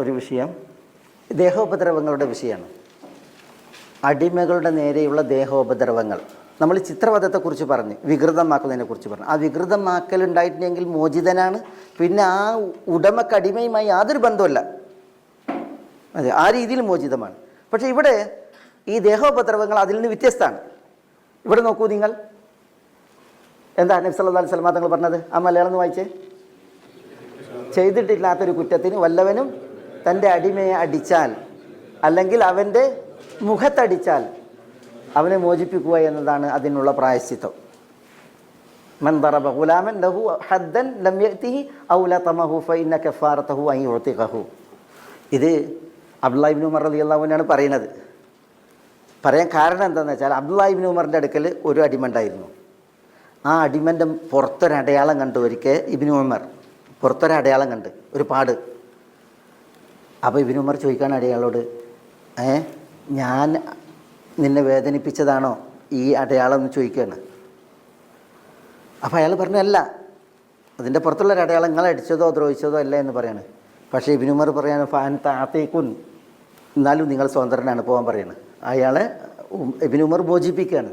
ഒരു വിഷയം ദേഹോപദ്രവങ്ങളുടെ വിഷയമാണ്. അടിമകളുടെ നേരെയുള്ള ദേഹോപദ്രവങ്ങൾ. നമ്മൾ ചിത്രവധത്തെക്കുറിച്ച് പറഞ്ഞു, വികൃതമാക്കുന്നതിനെക്കുറിച്ച് പറഞ്ഞു. ആ വികൃതമാക്കൽ ഉണ്ടായിട്ടുണ്ടെങ്കിൽ മോചിതനാണ്. പിന്നെ ആ ഉടമക്ക് അടിമയുമായി യാതൊരു ബന്ധമല്ല, അതെ, ആ രീതിയിൽ മോചിതമാണ്. പക്ഷേ ഇവിടെ ഈ ദേഹോപദ്രവങ്ങൾ അതിൽ നിന്ന് വ്യത്യസ്തമാണ്. ഇവിടെ നോക്കൂ നിങ്ങൾ, എന്താ നബി സല്ലല്ലാഹു അലൈഹി വസല്ലം തങ്ങൾ പറഞ്ഞത്? ആ മലയാളം ഒന്ന് വായിച്ചേ. ചെയ്തിട്ടില്ലാത്തൊരു കുറ്റത്തിന് വല്ലവനും തൻ്റെ അടിമയെ അടിച്ചാൽ അല്ലെങ്കിൽ അവൻ്റെ മുഖത്തടിച്ചാൽ അവനെ മോചിപ്പിക്കുക എന്നതാണ് അതിനുള്ള പ്രായശ്ചിത്തം. മൻ ദറബ ഗുലാമൻ ലഹു ഹദ്ദൻ ലം യഅതിഹി ഔ ലതമഹു ഫഇന്ന കഫാറതഹു അൻ യുഅതിഖഹു. ഇത് അബ്ദുല്ലാഹി ഇബ്നു ഉമർ റളിയല്ലാഹു അൻഹു ആണ് പറയുന്നത്. പറയാൻ കാരണം എന്താണെന്ന് വെച്ചാൽ, അബ്ദുല്ലാഹി ഇബ്നു ഉമറിൻ്റെ അടുക്കൽ ഒരു അടിമ ഉണ്ടായിരുന്നു. ആ അടിമൻ്റെ പുറത്തൊരടയാളം കണ്ടു. ഒരിക്കൽ ഇബ്നു ഉമർ പുറത്തൊരടയാളം കണ്ട്, ഒരു പാട്. അപ്പോൾ ഇബ്നു ഉമർ ചോദിക്കുകയാണ് അടയാളോട്, ഞാൻ നിന്നെ വേദനിപ്പിച്ചതാണോ ഈ അടയാളം എന്ന് ചോദിക്കുകയാണ്. അപ്പോൾ അയാൾ പറഞ്ഞു, അല്ല, അതിൻ്റെ പുറത്തുള്ളൊരു അടയാളം നിങ്ങൾ അടിച്ചതോ ദ്രോഹിച്ചതോ അല്ല എന്ന് പറയാണ്. പക്ഷേ ഇബ്നു ഉമർ പറയാണ്, ഫാൻ താത്തേക്കുൻ, എന്നാലും നിങ്ങൾ സ്വതന്ത്രനാണ്, പോകാൻ പറയാണ്. അയാളെ ഇബ്നു ഉമർ മോചിപ്പിക്കുകയാണ്.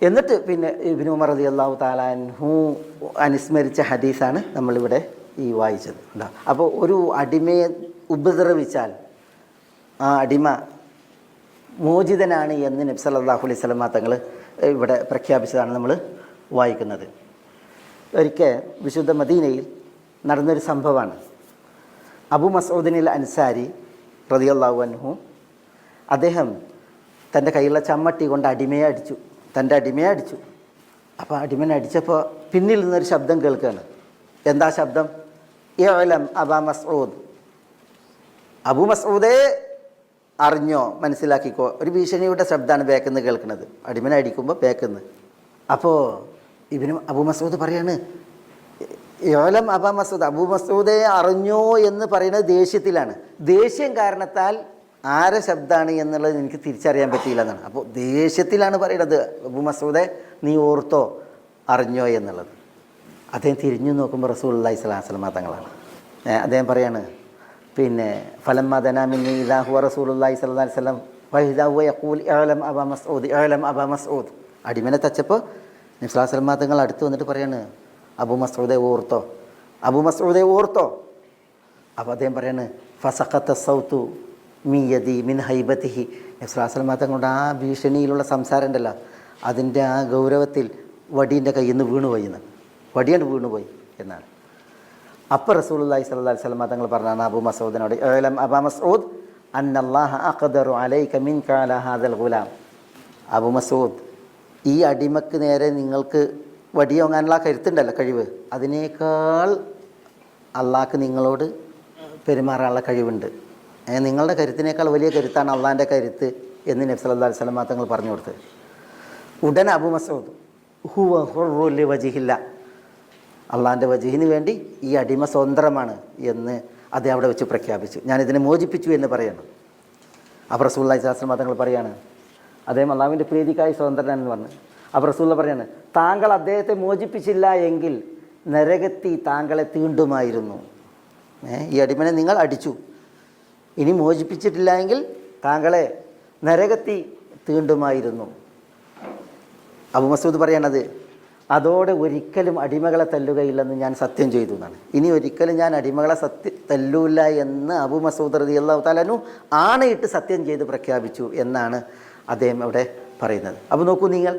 എന്നിട്ട് പിന്നെ ഇബ്നു ഉമർ റളിയല്ലാഹു തആല അൻഹു അനുസ്മരിച്ച ഹദീസാണ് നമ്മളിവിടെ ഈ വായിച്ചത്. അപ്പോൾ ഒരു അടിമയെ ഉപദ്രവിച്ചാൽ ആ അടിമ മോചിതനാണ് എന്ന് നബി സല്ലല്ലാഹു അലൈഹി വസല്ലം തങ്ങൾ ഇവിടെ പ്രഖ്യാപിച്ചതാണ് നമ്മൾ വായിക്കുന്നത്. ഒരിക്കൽ വിശുദ്ധ മദീനയിൽ നടന്നൊരു സംഭവമാണ്. അബൂ മസ്ഊദിനിൽ അൻസാരി റളിയല്ലാഹു അൻഹു, അദ്ദേഹം തൻ്റെ കയ്യിലുള്ള ചമ്മട്ടി കൊണ്ട് അടിമയെ അടിച്ചു, തൻ്റെ അടിമയെ അടിച്ചു. അപ്പോൾ അടിമനെ അടിച്ചപ്പോൾ പിന്നിൽ നിന്നൊരു ശബ്ദം കേൾക്കുകയാണ്. എന്താ ശബ്ദം? ഇഅ്ലം അബാ മസ്ഊദ്, അബൂ മസ്ഊദേ അറിഞ്ഞോ, മനസ്സിലാക്കിക്കോ. ഒരു ഭീഷണിയുടെ ശബ്ദമാണ് ബേക്കെന്ന് കേൾക്കുന്നത്, അടിമനെ അടിക്കുമ്പോൾ ബേക്കെന്ന്. അപ്പോൾ അബൂ മസ്ഊദ് പറയാണ്, ഇഅ്ലം അബാ മസ്ഊദ്, അബൂ മസ്ഊദേ അറിഞ്ഞോ എന്ന് പറയുന്നത് ദേഷ്യത്തിലാണ്. ദേഷ്യം കാരണത്താൽ ആരെ ശബ്ദമാണ് എന്നുള്ളത് എനിക്ക് തിരിച്ചറിയാൻ പറ്റിയില്ല എന്നാണ്. അപ്പോൾ ദേഷ്യത്തിലാണ് പറയുന്നത്, അബൂ മസ്ഊദേ നീ ഓർത്തോ, അറിഞ്ഞോ എന്നുള്ളത്. അദ്ദേഹം തിരിഞ്ഞു നോക്കുമ്പോൾ റസൂലുള്ളാഹി സ്വല്ലല്ലാഹു അലൈഹി വസല്ലം തങ്ങളാണ്. അദ്ദേഹം പറയാണ്, പിന്നെ ഫലമ്മ ദനാമിന്നി ഇദാ ഹുവ റസൂലുള്ളാഹി സ്വല്ലല്ലാഹു അലൈഹി വസല്ലം വഹിദാ ഹുവ യഖൂൽ ഇഅ്ലം അബാ മസ്ഊദ്, ഇഅ്ലം അബാ മസ്ഊദ്. അടിമനെ തച്ചപ്പോൾ നബി സ്വല്ലല്ലാഹു അലൈഹി വസല്ലം തങ്ങൾ അടുത്ത് വന്നിട്ട് പറയാണ്, അബൂ മസ്ഊദേ ഓർത്തോ, അബൂ മസ്ഊദേ ഓർത്തോ. അപ്പോൾ അദ്ദേഹം പറയാണ്, ഫസഖത്ത സൗതു മിയദി മിൻ ഹൈബത്തിഹി. നബി സ്വല്ലല്ലാഹു അലൈഹി വസല്ലം തങ്ങളുടെ ആ ഭീഷണിയിലുള്ള സംസാരം ഉണ്ടല്ലോ, അതിൻ്റെ ആ ഗൗരവത്തിൽ വടീൻ്റെ കയ്യിൽ നിന്ന് വീണുപോയി എന്ന്, വടിയാണ് വീണുപോയി എന്നാണ്. അപ്പോൾ റസൂലുള്ളാഹി സ്വല്ലല്ലാഹു അലൈഹി വസല്ലം തങ്ങൾ പറഞ്ഞാണ് അബൂ മസ്ഊദിനോട്, ഇഅ്ലം അബാ മസ്ഊദ് അന്നല്ലാഹ അഖ്ദറു അലൈക മിൻക അലാ ഹാദൽ ഗുലാം. അബൂ മസ്ഊദ്, ഈ അടിമക്ക് നേരെ നിങ്ങൾക്ക് വടിയോങ്ങാനുള്ള കരുത്തുണ്ടല്ലോ, കഴിവ്, അതിനേക്കാൾ അള്ളാഹ്ക്ക് നിങ്ങളോട് പെരുമാറാനുള്ള കഴിവുണ്ട്. നിങ്ങളുടെ കരുത്തിനേക്കാൾ വലിയ കരുത്താണ് അള്ളാഹിൻ്റെ കരുത്ത് എന്ന് നബി സല്ലല്ലാഹു അലൈഹി വസല്ലം തങ്ങൾ പറഞ്ഞു കൊടുത്തത്. ഉടനെ അബൂ മസ്ഊദ് ഹുവ ഹുർറുൻ ലിവജ്ഹില്ല, അള്ളാഹിൻ്റെ വജഹിന് വേണ്ടി ഈ അടിമ സ്വതന്ത്രമാണ് എന്ന് അദ്ദേഹം അവിടെ വെച്ച് പ്രഖ്യാപിച്ചു. ഞാനിതിനെ മോചിപ്പിച്ചു എന്ന് പറയണം. അപ്പോൾ റസൂലുള്ളാഹി സ്വല്ലല്ലാഹു അലൈഹി വസല്ലം തങ്ങൾ പറയാണ്, അദ്ദേഹം അള്ളാഹുവിൻ്റെ പ്രീതിക്കായി സ്വതന്ത്രനാണെന്ന് പറഞ്ഞു. അപ്പോൾ റസൂലുള്ള പറയാണ്, താങ്കൾ അദ്ദേഹത്തെ മോചിപ്പിച്ചില്ല എങ്കിൽ നരകത്തി താങ്കളെ തീണ്ടുമായിരുന്നു. ഈ അടിമനെ നിങ്ങൾ അടിച്ചു, ഇനി മോചിപ്പിച്ചിട്ടില്ല എങ്കിൽ താങ്കളെ നരകത്തി തീണ്ടുമായിരുന്നു. അബൂ മസ്ഊദ് പറയണത്, അതോടെ ഒരിക്കലും അടിമകളെ തല്ലുകയില്ലെന്ന് ഞാൻ സത്യം ചെയ്തു എന്നാണ്. ഇനി ഒരിക്കലും ഞാൻ അടിമകളെ തല്ലൂല്ല എന്ന് അബൂ മസ്ഊദ് റളിയല്ലാഹു തആല അൻഹു ആണയിട്ട് സത്യം ചെയ്ത് പ്രഖ്യാപിച്ചു എന്നാണ് അദ്ദേഹം അവിടെ പറയുന്നത്. അപ്പോൾ നോക്കൂ നിങ്ങൾ,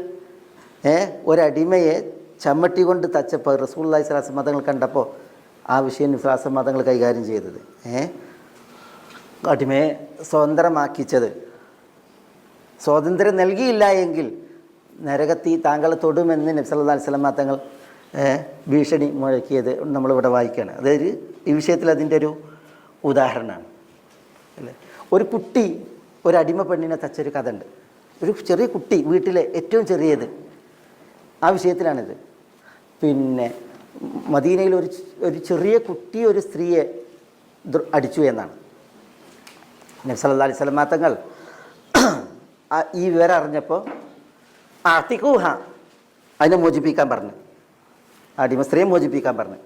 ഒരടിമയെ ചമ്മട്ടി കൊണ്ട് തച്ചപ്പോൾ റസൂലുള്ളാഹി സ്വല്ലല്ലാഹു അലൈഹി വസല്ലം തങ്ങൾ കണ്ടപ്പോൾ ആ വിഷയം നബി സ്വല്ലല്ലാഹു അലൈഹി വസല്ലം തങ്ങൾ കൈകാര്യം ചെയ്തത്, അടിമയെ സ്വതന്ത്രമാക്കിച്ചത്, സ്വാതന്ത്ര്യം നൽകിയില്ല എങ്കിൽ നരകത്തി താങ്കളെ തൊടുമെന്ന് നബി സല്ലല്ലാഹു അലൈഹി വസല്ലം തങ്ങൾ ഭീഷണി മുഴക്കിയത് നമ്മളിവിടെ വായിക്കുകയാണ്. അതായത് ഈ വിഷയത്തിൽ അതിൻ്റെ ഒരു ഉദാഹരണമാണ് അല്ലേ. ഒരു കുട്ടി ഒരു അടിമ പെണ്ണിനെ തച്ചൊരു കഥ ഉണ്ട്. ഒരു ചെറിയ കുട്ടി, വീട്ടിലെ ഏറ്റവും ചെറിയത്, ആ വിഷയത്തിലാണിത്. പിന്നെ മദീനയിൽ ഒരു ചെറിയ കുട്ടി ഒരു സ്ത്രീയെ അടിച്ചു എന്നാണ്. നബി സല്ലല്ലാഹു അലൈഹി വസല്ലം തങ്ങൾ ഈ വിവരം അറിഞ്ഞപ്പോൾ അതിനെ മോചിപ്പിക്കാൻ പറഞ്ഞു, അടിമ സ്ത്രീയെ മോചിപ്പിക്കാൻ പറഞ്ഞു.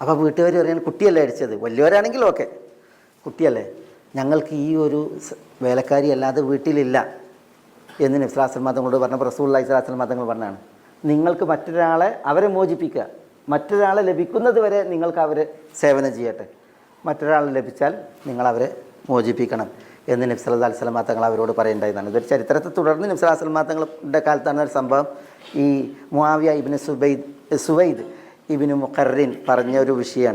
അപ്പോൾ വീട്ടുകാർ പറയുന്നത് കുട്ടിയല്ലേ അടിച്ചത്, വലിയവരാണെങ്കിലും ഓക്കെ, കുട്ടിയല്ലേ, ഞങ്ങൾക്ക് ഈ ഒരു വേലക്കാരി അല്ലാതെ വീട്ടിലില്ല എന്ന് നബി സ്വല്ലല്ലാഹു അലൈഹി വസല്ലം തങ്ങളോട് പറഞ്ഞപ്പോൾ റസൂലുള്ളാഹി സ്വല്ലല്ലാഹു അലൈഹി വസല്ലം തങ്ങൾ പറഞ്ഞാണ്, നിങ്ങൾക്ക് മറ്റൊരാളെ അവരെ മോചിപ്പിക്കുക, മറ്റൊരാളെ ലഭിക്കുന്നത് വരെ നിങ്ങൾക്ക് അവരെ സേവനം ചെയ്യട്ടെ, മറ്റൊരാളെ ലഭിച്ചാൽ നിങ്ങളവരെ മോചിപ്പിക്കണം എന്ന് നബി സല്ലല്ലാഹു അലൈഹി വസല്ലം തങ്ങൾ അവരോട് പറയുണ്ടായതാണ്. ഇതൊരു ചരിത്രത്തെ തുടർന്ന് നബി സല്ലല്ലാഹു അലൈഹി വസല്ലം തങ്ങളുടെ കാലത്താണ് ഒരു സംഭവം. ഈ മുആവിയ ഇബ്നു സുവൈദ് ഇബ്നു മുഖർറിൻ പറഞ്ഞ ഒരു വിഷയമാണ്.